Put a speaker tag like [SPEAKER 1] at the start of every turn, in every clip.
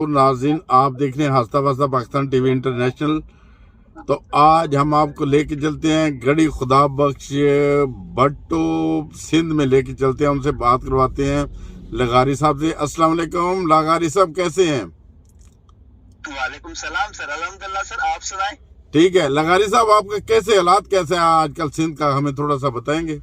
[SPEAKER 1] नाज़रीन, आप देख रहे हैं हंसता वसता पाकिस्तान टीवी इंटरनेशनल। तो आज हम आपको लेके चलते हैं गड़ी खुदा बख्श भट्टो सिंध में लेके चलते हैं, उनसे बात करवाते हैं लगारी साहब से। अस्सलाम वालेकुम लगारी साहब, कैसे हैं?
[SPEAKER 2] वालेकुम सलाम सर, अल्हम्दुलिल्लाह सर, आप सुनाएं।
[SPEAKER 1] ठीक है लगारी साहब, आपके कैसे हालात कैसे हैं आजकल सिंध का, हमें थोड़ा सा बताएंगे?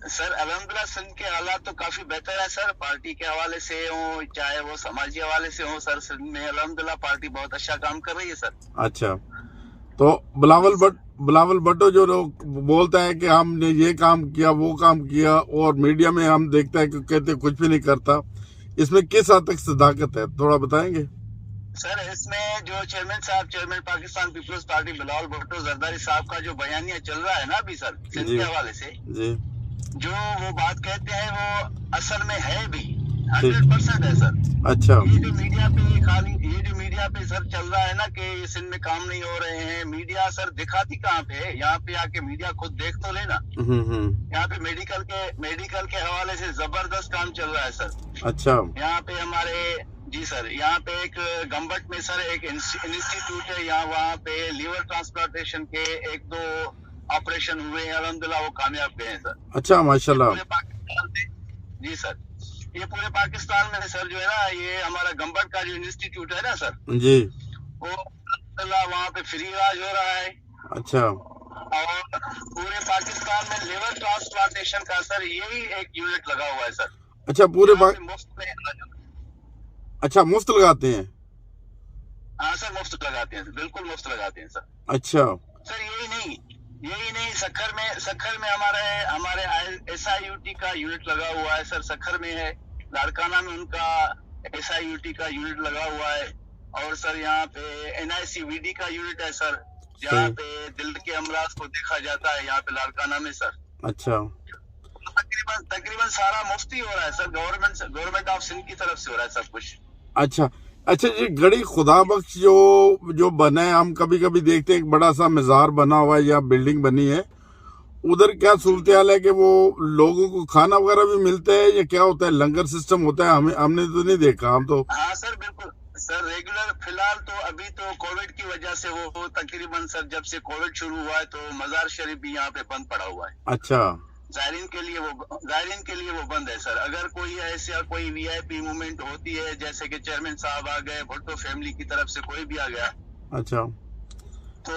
[SPEAKER 2] सर अल्हम्दुलिल्लाह सिंध के हालात तो काफी बेहतर है सर, पार्टी के हवाले से हो चाहे वो समाजी हवाले से हो सर, सिंध में अल्हम्दुलिल्लाह पार्टी बहुत अच्छा काम कर रही है सर।
[SPEAKER 1] अच्छा, तो बिलावल भट्टो जो लोग बोलता है कि हमने ये काम किया वो काम किया, और मीडिया में हम देखते हैं कि कहते कुछ भी नहीं करता, इसमें किस हद तक सदाकत है, थोड़ा बताएंगे?
[SPEAKER 2] सर इसमें जो chairman Pakistan Peoples Party Bilawal Bhutto Zardari साहब का जो बयानिया चल रहा है ना अभी सर सिंध के हवाले से,
[SPEAKER 1] जी,
[SPEAKER 2] जो वो बात कहते हैं वो असल में है भी 100% है सर।
[SPEAKER 1] अच्छा,
[SPEAKER 2] ये जो मीडिया पे सर चल रहा है ना कि सिंध में काम नहीं हो रहे हैं, मीडिया सर दिखाती कहाँ पे है? यहाँ पे आके मीडिया खुद देख तो लेना। यहाँ पे मेडिकल के हवाले से जबरदस्त काम चल रहा है सर।
[SPEAKER 1] अच्छा,
[SPEAKER 2] यहाँ पे हमारे जी सर, यहाँ पे एक गम्बट में सर एक इंस्टीट्यूट है, यहाँ वहाँ पे लीवर ट्रांसप्लांटेशन के 1-2 ऑपरेशन हुए हैं, अल्हम्दुलिल्लाह वो कामयाब गए हैं सर।
[SPEAKER 1] अच्छा, माशाल्लाह।
[SPEAKER 2] पूरे पाकिस्तान में जी सर, ये पूरे पाकिस्तान में सर जो है ना, ये हमारा गम्बट का जो इंस्टीट्यूट है ना सर
[SPEAKER 1] जी,
[SPEAKER 2] वो अल्हम्दुलिल्लाह वहाँ पे फ्री इलाज हो रहा है।
[SPEAKER 1] अच्छा,
[SPEAKER 2] और पूरे पाकिस्तान में लीवर ट्रांसप्लांटेशन का सर यही एक यूनिट लगा हुआ है सर।
[SPEAKER 1] अच्छा,
[SPEAKER 2] मुफ्त में
[SPEAKER 1] अच्छा, मुफ्त लगाते हैं?
[SPEAKER 2] हाँ सर, मुफ्त लगाते हैं, बिल्कुल मुफ्त लगाते हैं सर।
[SPEAKER 1] अच्छा
[SPEAKER 2] सर यही नहीं सखर में हमारे SIUT का यूनिट लगा हुआ है सर, सखर में है, लाड़काना में उनका SIUT का यूनिट लगा हुआ है, और सर यहाँ पे NICVD का यूनिट है सर, जहाँ पे दिल के अमराज को देखा जाता है, यहाँ पे लाड़काना में सर।
[SPEAKER 1] अच्छा,
[SPEAKER 2] तकरीबन सारा मुफ्ती हो रहा है सर, गवर्नमेंट ऑफ सिंध की तरफ से हो रहा है सब कुछ।
[SPEAKER 1] अच्छा, अच्छा जी, गड़ी खुदा बख्श जो बना है, हम कभी कभी देखते हैं एक बड़ा सा मज़ार बना हुआ है या बिल्डिंग बनी है, उधर क्या सूरत हाल है कि वो लोगों को खाना वगैरह भी मिलता है या क्या होता है, लंगर सिस्टम होता है? हमने तो नहीं देखा, हम तो।
[SPEAKER 2] हाँ सर बिल्कुल सर, रेगुलर फिलहाल तो अभी तो कोविड की वजह से वो तकरीबन सर जब से कोविड शुरू हुआ है तो मजार शरीफ भी यहाँ पे बंद पड़ा हुआ है।
[SPEAKER 1] अच्छा,
[SPEAKER 2] जायरीन के लिए वो बंद है सर। अगर कोई ऐसा कोई VIP मूवमेंट होती है, जैसे कि चेयरमैन साहब आ गए, भुट्टो फैमिली की तरफ से कोई भी आ गया,
[SPEAKER 1] अच्छा,
[SPEAKER 2] तो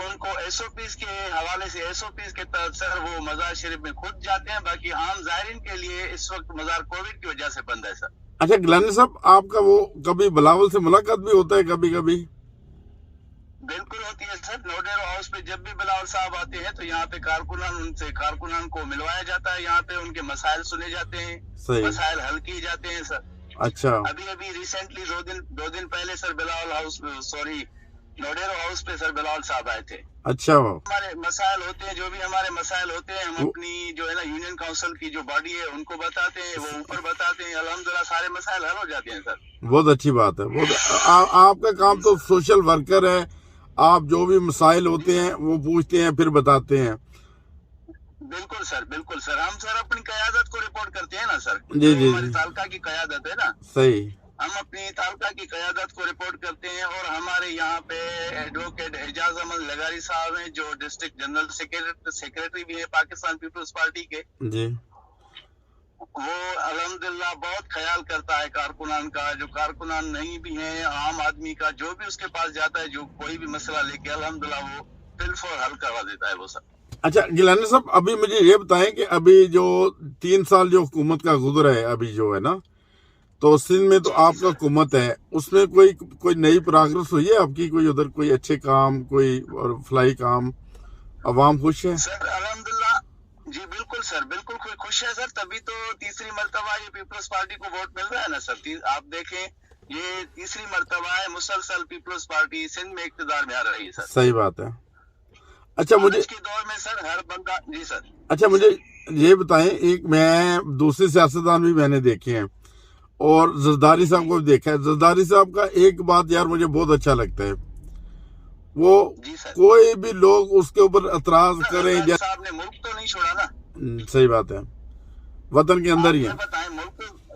[SPEAKER 2] उनको SOPs के हवाले से SOPs के तहत सर वो मजार शरीफ में खुद जाते हैं। बाकी आम जायरीन के लिए इस वक्त मजार कोविड की वजह से बंद है सर।
[SPEAKER 1] अच्छा गिलानी साहब, आपका वो कभी बिलावल से मुलाकात भी होता है कभी कभी?
[SPEAKER 2] बिल्कुल होती है सर, नोडेरो हाउस पे जब भी बिलावल साहब आते हैं तो यहाँ पे कारकुनान को मिलवाया जाता है, यहाँ पे उनके मसाइल सुने जाते हैं, मसाइल हल किए जाते हैं सर।
[SPEAKER 1] अच्छा,
[SPEAKER 2] अभी रिसेंटली दो दिन पहले सर नोडेरो हाउस पे सर बिलावल साहब आए थे।
[SPEAKER 1] अच्छा,
[SPEAKER 2] हमारे मसाइल होते हैं, जो भी हमारे मसाइल होते हैं, हम अपनी जो है ना यूनियन काउंसिल की जो बॉडी है उनको बताते हैं, वो ऊपर बताते हैं, अल्हम्दुलिल्लाह सारे मसाइल हल हो जाते हैं सर।
[SPEAKER 1] बहुत अच्छी बात है। आपका काम तो सोशल वर्कर है, आप जो भी मसाइल होते हैं वो पूछते हैं फिर बताते हैं।
[SPEAKER 2] बिल्कुल सर, हम सर अपनी क़यादत को रिपोर्ट करते हैं ना सर,
[SPEAKER 1] जी जी,
[SPEAKER 2] हमारी तालका की क़यादत है ना, सही, हम अपनी तालका की क़यादत को रिपोर्ट करते हैं। और हमारे यहाँ पे एडवोकेट एजाज अहमद लगारी साहब हैं, जो डिस्ट्रिक्ट जनरल सेक्रेटरी भी है पाकिस्तान पीपल्स पार्टी के जी, वो अल्हम्दुलिल्लाह बहुत ख्याल करता है कारकुनान का, जो कारकुनान नहीं भी है, आम आदमी का, जो भी उसके पास जाता है, जो कोई भी मसला लेके अल्हम्दुलिल्लाह वो बिल्कुल हल करवा देता है वो सब। अच्छा
[SPEAKER 1] गिलानी साहब, अभी मुझे ये बताएं कि अभी जो 3 साल जो हुकूमत का गुजरा है अभी जो है ना, तो सिंध में तो आपका हुकूमत है, उसमें कोई नई प्रोग्रेस हुई है आपकी? कोई उधर कोई अच्छे काम, कोई और फलाई काम, अवाम खुश है?
[SPEAKER 2] सर अल्हम्दुलिल्लाह जी, बिल्कुल सर, बिल्कुल खुश है सर, तभी तो तीसरी मर्तबा ये पीपल्स पार्टी को वोट मिल रहा है ना सर। आप देखें, ये तीसरी मर्तबा है मुसलसल पीपल्स पार्टी सिंध में इक़्तिदार में आ रही है सर।
[SPEAKER 1] सही बात है। अच्छा, मुझे
[SPEAKER 2] के दौर में सर हर बंदा जी सर।
[SPEAKER 1] अच्छा, मुझे ये बताएं, एक मैं दूसरे सियासतदान भी मैंने देखे हैं और जरदारी साहब को भी देखा है। जरदारी साहब का एक बात यार मुझे बहुत अच्छा लगता है, वो कोई भी लोग उसके ऊपर एतराज करें,
[SPEAKER 2] साहब ने मुल्क तो नहीं छोड़ा ना।
[SPEAKER 1] सही बात है, वतन के अंदर ही है।
[SPEAKER 2] बताएं,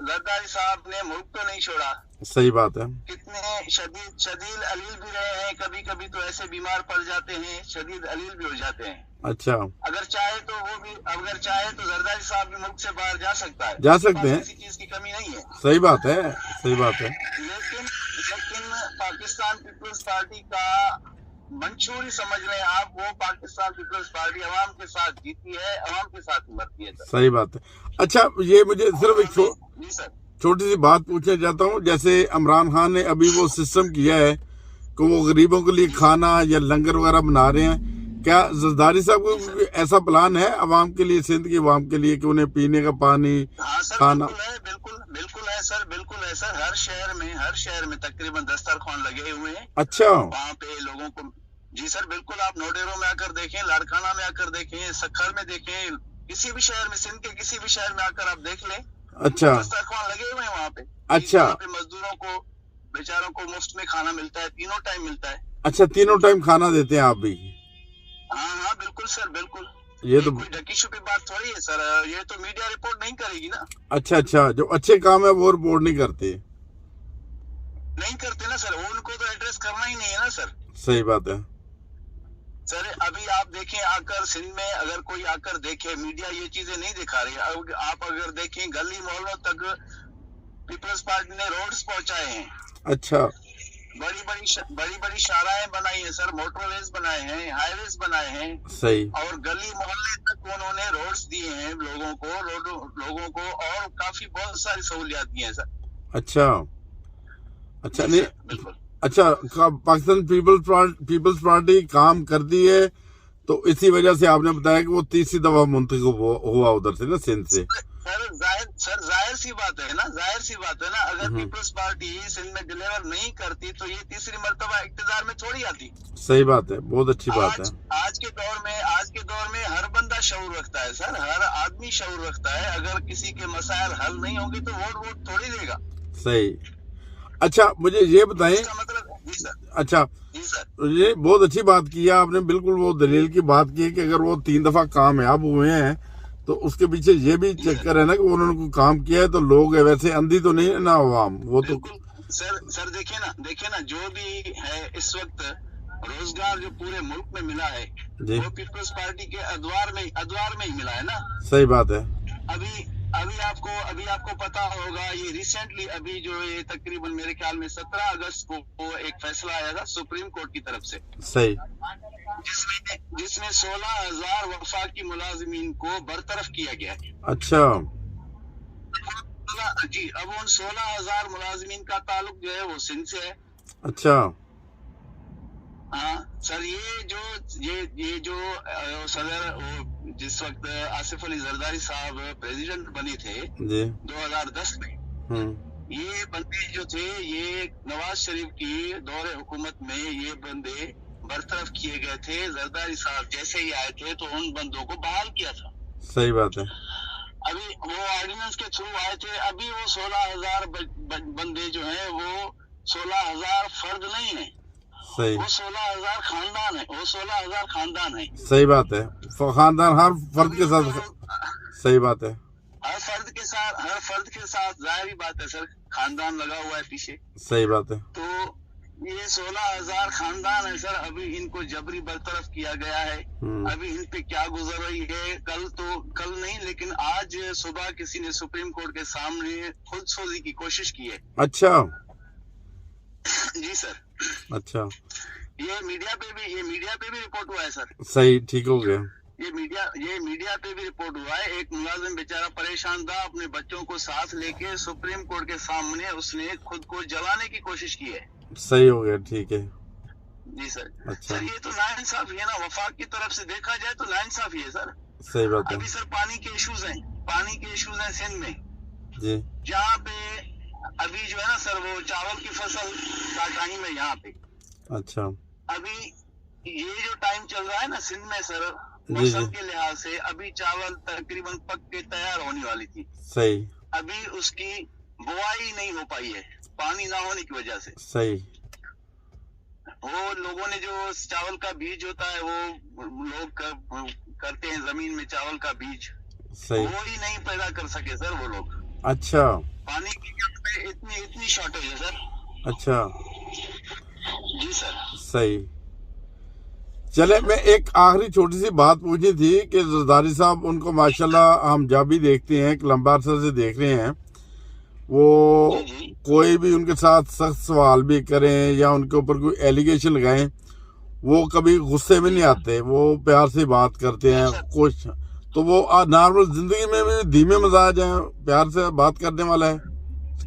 [SPEAKER 2] जरदारी साहब ने मुल्क तो नहीं छोड़ा,
[SPEAKER 1] सही बात है।
[SPEAKER 2] कितने शदीद अलील भी रहे हैं, कभी कभी तो ऐसे बीमार पड़ जाते हैं, शदीद अलील भी हो जाते हैं।
[SPEAKER 1] अच्छा,
[SPEAKER 2] अगर चाहे तो जरदारी साहब भी मुल्क से बाहर जा सकता है,
[SPEAKER 1] जा सकते हैं,
[SPEAKER 2] किसी चीज की कमी नहीं है।
[SPEAKER 1] सही बात है, सही बात है।
[SPEAKER 2] लेकिन पाकिस्तान पीपल्स पार्टी का मंशूरी समझ लें आप, वो पाकिस्तान पीपल्स पार्टी अवाम के साथ जीती है, अवाम के साथ मरती है।
[SPEAKER 1] सही बात है। अच्छा, ये मुझे सिर्फ एक
[SPEAKER 2] जी सर,
[SPEAKER 1] छोटी सी बात पूछना चाहता हूँ। जैसे इमरान खान ने अभी वो सिस्टम किया है कि वो गरीबों के लिए खाना या लंगर वगैरह बना रहे हैं, क्या जरदारी साहब को ऐसा प्लान है अवाम के लिए, सिंध की अवाम के लिए, कि उन्हें पीने का पानी,
[SPEAKER 2] हाँ सर,
[SPEAKER 1] खाना?
[SPEAKER 2] बिल्कुल है सर, बिल्कुल है सर। हर शहर में तकरीबन दस्तरखान लगे हुए हैं।
[SPEAKER 1] अच्छा,
[SPEAKER 2] वहाँ पे लोगों को, जी सर बिल्कुल, आप नोडेरो में आकर देखें, लाड़काना में आकर देखें, सखर में देखें, किसी भी शहर में, सिंध के किसी भी शहर में आकर आप देख लें,
[SPEAKER 1] अच्छा,
[SPEAKER 2] दस्तरखान लगे हुए हैं वहाँ पे।
[SPEAKER 1] अच्छा,
[SPEAKER 2] वहाँ पे मजदूरों को, बेचारों को मुफ्त में खाना मिलता है, तीनों टाइम मिलता है।
[SPEAKER 1] अच्छा, तीनों टाइम खाना देते हैं आप भी?
[SPEAKER 2] हाँ बिल्कुल सर, बिल्कुल।
[SPEAKER 1] ये तो
[SPEAKER 2] कोई ढकी छुपी बात थोड़ी है सर, ये तो मीडिया रिपोर्ट नहीं करेगी ना।
[SPEAKER 1] अच्छा, जो अच्छे काम है वो रिपोर्ट नहीं करते
[SPEAKER 2] ना सर, उनको तो एड्रेस करना ही नहीं है ना सर।
[SPEAKER 1] सही बात है
[SPEAKER 2] सर, अभी आप देखें आकर सिंध में, अगर कोई आकर देखे, मीडिया ये चीजें नहीं दिखा रही। आप अगर देखें, गली मोहल्लों तक पीपल्स पार्टी ने रोड्स पहुंचाए हैं।
[SPEAKER 1] अच्छा,
[SPEAKER 2] बड़ी बड़ी शाराएं बनाई हैं सर, मोटरवेज बनाए हैं, हाईवेज बनाए हैं।
[SPEAKER 1] सही।
[SPEAKER 2] और गली मोहल्ले तक उन्होंने रोड्स दिए हैं लोगों को, और काफी बहुत सारी सहूलियात दी हैं सर।
[SPEAKER 1] अच्छा नहीं, बिल्कुल। अच्छा, पाकिस्तान पीपल्स पार्टी काम करती है, तो इसी वजह से आपने बताया कि वो तीसरी दफा मुंतखब हुआ उधर से ना, सिंध से।
[SPEAKER 2] जाहिर सी बात है ना, अगर पीपल्स पार्टी सिंध में डिलीवर नहीं करती तो ये तीसरी मर्तबा इक्तिदार में थोड़ी आती।
[SPEAKER 1] सही बात है, बहुत अच्छी बात है।
[SPEAKER 2] आज के दौर में हर बंदा शऊर रखता है सर, हर आदमी शऊर रखता है। अगर किसी के मसाइल हल नहीं होंगे तो वोट थोड़ी देगा।
[SPEAKER 1] सही। अच्छा, मुझे ये बताएं, अच्छा
[SPEAKER 2] जी सर,
[SPEAKER 1] ये बहुत अच्छी बात की है आपने, बिल्कुल वो दलील की बात की है कि अगर वो 3 दफा कामयाब हुए हैं तो उसके पीछे ये भी चक्कर है ना कि उन्होंने कोई काम किया है, तो लोग वैसे अंधी तो नहीं है ना अवाम, वो तो।
[SPEAKER 2] सर देखिए ना, जो भी है इस वक्त रोजगार जो पूरे मुल्क में मिला है, वो पीपल्स पार्टी के अदवार में ही मिला है ना।
[SPEAKER 1] सही बात है।
[SPEAKER 2] अभी आपको पता होगा, ये रिसेंटली अभी जो ये तकरीबन मेरे ख्याल में 17 अगस्त को एक फैसला आया था सुप्रीम कोर्ट की तरफ से।
[SPEAKER 1] सही।
[SPEAKER 2] जिसमें 16,000 वफाकी मुलाजिमीन को बरतरफ किया गया है।
[SPEAKER 1] अच्छा
[SPEAKER 2] जी, अब उन 16,000 मुलाजिमीन का ताल्लुक जो है वो सिंध से है।
[SPEAKER 1] अच्छा,
[SPEAKER 2] हाँ सर, ये जो सदर जिस वक्त आसिफ अली जरदारी साहब प्रेसिडेंट बने थे 2010 में, ये बंदे जो थे, ये नवाज शरीफ की दौरे हुकूमत में ये बंदे बरतरफ किए गए थे। जरदारी साहब जैसे ही आए थे तो उन बंदों को बहाल किया था।
[SPEAKER 1] सही बात है।
[SPEAKER 2] अभी वो ऑर्डिनेंस के थ्रू आए थे। अभी वो 16,000 बंदे जो हैं, वो 16,000 फर्द नहीं है,
[SPEAKER 1] सही,
[SPEAKER 2] वो 16,000 खानदान है, वो 16,000 खानदान है।
[SPEAKER 1] सही बात है, खानदान हर फर्द के साथ। सही बात है,
[SPEAKER 2] हर फर्द के साथ जाहिर बात है सर, खानदान लगा हुआ है पीछे।
[SPEAKER 1] सही बात है।
[SPEAKER 2] तो ये 16,000 खानदान है सर, अभी इनको जबरी बरतरफ किया गया है। अभी इन पे क्या गुजर रही है, कल नहीं लेकिन आज सुबह किसी ने सुप्रीम कोर्ट के सामने खुद सोजी की कोशिश की है। अच्छा जी सर,
[SPEAKER 1] अच्छा,
[SPEAKER 2] ये मीडिया पे भी रिपोर्ट हुआ है सर।
[SPEAKER 1] सही, ठीक हो गया।
[SPEAKER 2] ये मीडिया पे भी रिपोर्ट हुआ है। एक मुलाजिम बेचारा परेशान था, अपने बच्चों को साथ लेके सुप्रीम कोर्ट के सामने उसने खुद को जलाने की कोशिश की है।
[SPEAKER 1] सही हो गया, ठीक है
[SPEAKER 2] जी सर।
[SPEAKER 1] अच्छा,
[SPEAKER 2] सर ये तो नाइंसाफी है ना, वफाक की तरफ से देखा जाए तो नाइंसाफी है सर।
[SPEAKER 1] सही बात है।
[SPEAKER 2] अभी सर पानी के इश्यूज हैं सिंध में
[SPEAKER 1] जी,
[SPEAKER 2] जहाँ पे अभी जो है ना सर, वो चावल की फसल का टाइम है यहाँ पे।
[SPEAKER 1] अच्छा,
[SPEAKER 2] अभी ये जो टाइम चल रहा है ना सिंध में सर, मौसम के लिहाज से अभी चावल तकरीबन पक के तैयार होने वाली थी।
[SPEAKER 1] सही।
[SPEAKER 2] अभी उसकी बुआई नहीं हो पाई है, पानी ना होने की वजह से।
[SPEAKER 1] सही।
[SPEAKER 2] वो लोगों ने जो चावल का बीज होता है, वो लोग करते हैं जमीन में चावल का बीज,
[SPEAKER 1] सही,
[SPEAKER 2] वो ही नहीं पैदा कर सके सर वो लोग।
[SPEAKER 1] اچھا
[SPEAKER 2] पानी की यहाँ पे इतनी शॉर्टेज है सर।
[SPEAKER 1] اچھا
[SPEAKER 2] जी सर।
[SPEAKER 1] صحیح. چلے میں ایک آخری چھوٹی سی بات پوچھنی تھی کہ زرداری صاحب ان کو ماشاءاللہ ہم جب بھی دیکھتے ہیں ایک لمبا عرصہ سے دیکھ رہے ہیں، وہ کوئی بھی ان کے ساتھ سخت سوال بھی کریں یا ان کے اوپر کوئی ایلیگیشن لگائیں، وہ کبھی غصے میں نہیں آتے، وہ پیار سے بات کرتے ہیں خوش. تو وہ نارمل زندگی میں بھی دھیمے مزاج ہیں، پیار سے بات کرنے والا ہے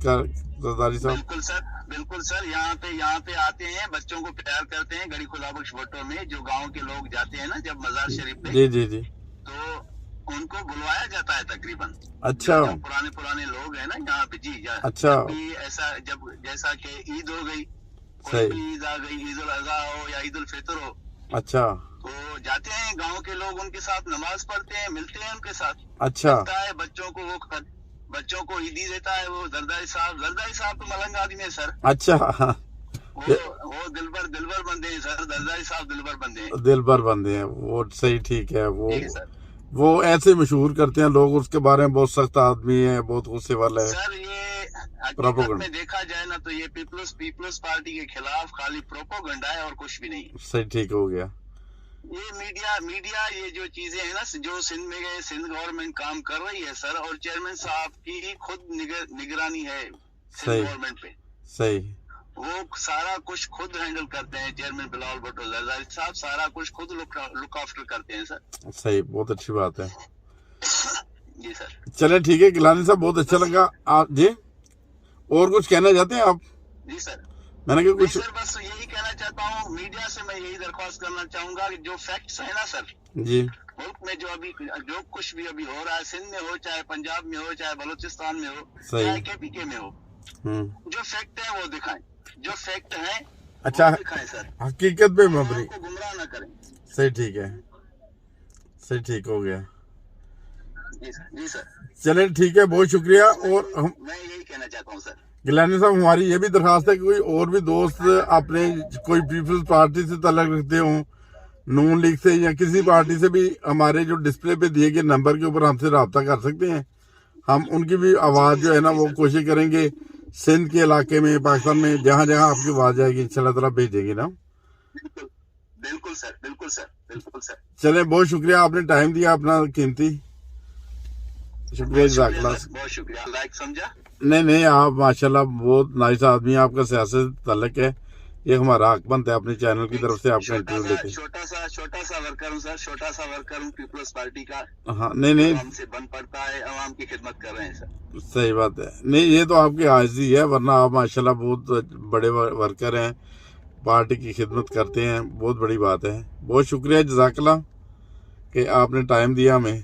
[SPEAKER 1] زرداری صاحب.
[SPEAKER 2] بالکل سر، بالکل سر. یہاں پہ آتے ہیں، بچوں کو پیار کرتے ہیں. گڑھی خدا بخش بھٹو میں جو گاؤں کے لوگ جاتے ہیں نا جب مزار شریف پہ،
[SPEAKER 1] جی جی جی،
[SPEAKER 2] تو ان کو بلوایا جاتا ہے تقریباً.
[SPEAKER 1] اچھا
[SPEAKER 2] پرانے لوگ ہیں نا یہاں پہ. جی
[SPEAKER 1] اچھا،
[SPEAKER 2] ایسا جیسا کہ عید ہو گئی، کوئی
[SPEAKER 1] صحیح،
[SPEAKER 2] بھی عید آ گئی، عید الاضحیٰ ہو یا عید الفطر ہو،
[SPEAKER 1] اچھا
[SPEAKER 2] تو جاتے ہیں گاؤں کے لوگ ان کے ساتھ نماز پڑھتے ہیں، ملتے ہیں ان کے ساتھ.
[SPEAKER 1] اچھا
[SPEAKER 2] لگتا ہے بچوں کو عیدی دیتا ہے وہ زرداری صاحب تو ملنگ آدمی ہے سر.
[SPEAKER 1] اچھا،
[SPEAKER 2] وہ دلبر بندے ہیں سر. زرداری صاحب دلبر بندے ہیں.
[SPEAKER 1] دل بھر بندے ہیں وہ. صحیح، ٹھیک ہے.
[SPEAKER 2] ٹھیک ہے سر.
[SPEAKER 1] وہ ایسے مشہور کرتے ہیں لوگ اس کے بارے میں، بہت سخت آدمی ہے، بہت غصے والا ہے.
[SPEAKER 2] سر یہ حقیقت میں دیکھا جائے نا تو یہ پیپلز پارٹی کے خلاف خالی پروپوگنڈا ہے اور کچھ بھی نہیں.
[SPEAKER 1] صحیح، ٹھیک ہو گیا.
[SPEAKER 2] یہ میڈیا یہ جو چیزیں ہیں نا جو سندھ میں گئے، سندھ گورنمنٹ کام کر رہی ہے سر، اور چیئرمین صاحب کی خود نگرانی ہے سندھ گورنمنٹ پہ.
[SPEAKER 1] صحیح،
[SPEAKER 2] وہ سارا کچھ خود ہینڈل کرتے ہیں. چیئرمین بلاول بھٹو زرداری صاحب سارا کچھ خود لک آفٹر کرتے ہیں سر.
[SPEAKER 1] صحیح، بہت اچھی بات ہے.
[SPEAKER 2] جی سر.
[SPEAKER 1] چلے ٹھیک ہے گیلانی صاحب، بہت اچھا لگا. آپ جی اور کچھ کہنا چاہتے ہیں آپ؟
[SPEAKER 2] جی سر.
[SPEAKER 1] میں نے کہا کچھ
[SPEAKER 2] سر بس یہی کہنا چاہتا ہوں، میڈیا سے میں یہی درخواست کرنا چاہوں گا کہ جو فیکٹس ہیں نا سر،
[SPEAKER 1] جی
[SPEAKER 2] ملک میں جو کچھ بھی ابھی ہو رہا ہے، سندھ میں ہو، چاہے پنجاب میں ہو، چاہے بلوچستان میں ہو، چاہے کے پی کے میں ہو، جو فیکٹ ہے وہ دکھائیں. جو فیکٹ ہے
[SPEAKER 1] اچھا،
[SPEAKER 2] وہ دکھائیں سر.
[SPEAKER 1] حقیقت پہ مبنی.
[SPEAKER 2] کو گمراہ نہ کریں.
[SPEAKER 1] صحیح، ٹھیک ہے. صحیح، ٹھیک ہو گیا.
[SPEAKER 2] جی سر.
[SPEAKER 1] چلے ٹھیک ہے، بہت شکریہ. اور
[SPEAKER 2] میں یہی کہنا چاہتا ہوں سر.
[SPEAKER 1] گیلانی صاحب ہماری یہ بھی درخواست ہے کہ کوئی اور بھی دوست اپنے کوئی پیپلز پارٹی سے تعلق رکھتے ہوں، نون لیگ سے یا کسی پارٹی سے، بھی ہمارے جو ڈسپلے پہ دیے گئے نمبر کے اوپر ہم سے رابطہ کر سکتے ہیں. ہم ان کی بھی آواز جو ہے نا وہ کوشش کریں گے سندھ کے علاقے میں، پاکستان میں جہاں جہاں آپ کی آواز جائے گی انشاءاللہ تعالیٰ بھیجیں گے نا.
[SPEAKER 2] بالکل سر، بالکل سر، بالکل سر.
[SPEAKER 1] چلیں، بہت شکریہ، آپ نے ٹائم دیا اپنا قیمتی. شکریہ، جزاک اللہ.
[SPEAKER 2] بہت شکریہ. لائک سمجھا.
[SPEAKER 1] نہیں، آپ ماشاءاللہ بہت نائس آدمی ہیں. آپ کا سیاست تعلق ہے، یہ ہمارا حق بنتا ہے اپنے چینل کی طرف سے آپ کا انٹرویو لیتے ہیں.
[SPEAKER 2] چھوٹا سا ورکر ہوں سر، چھوٹا سا ورکر ہوں پیپلز پارٹی کا.
[SPEAKER 1] ہاں، نہیں
[SPEAKER 2] ہم سے بن پڑتا ہے، عوام کی خدمت کر رہے ہیں سر.
[SPEAKER 1] صحیح بات ہے. نہیں، یہ تو آپ کی عاجزی ہے، ورنہ آپ ماشاءاللہ بہت بڑے ورکر ہیں، پارٹی کی خدمت کرتے ہیں، بہت بڑی بات ہے. بہت شکریہ، جزاک اللہ کہ آپ نے ٹائم دیا ہمیں.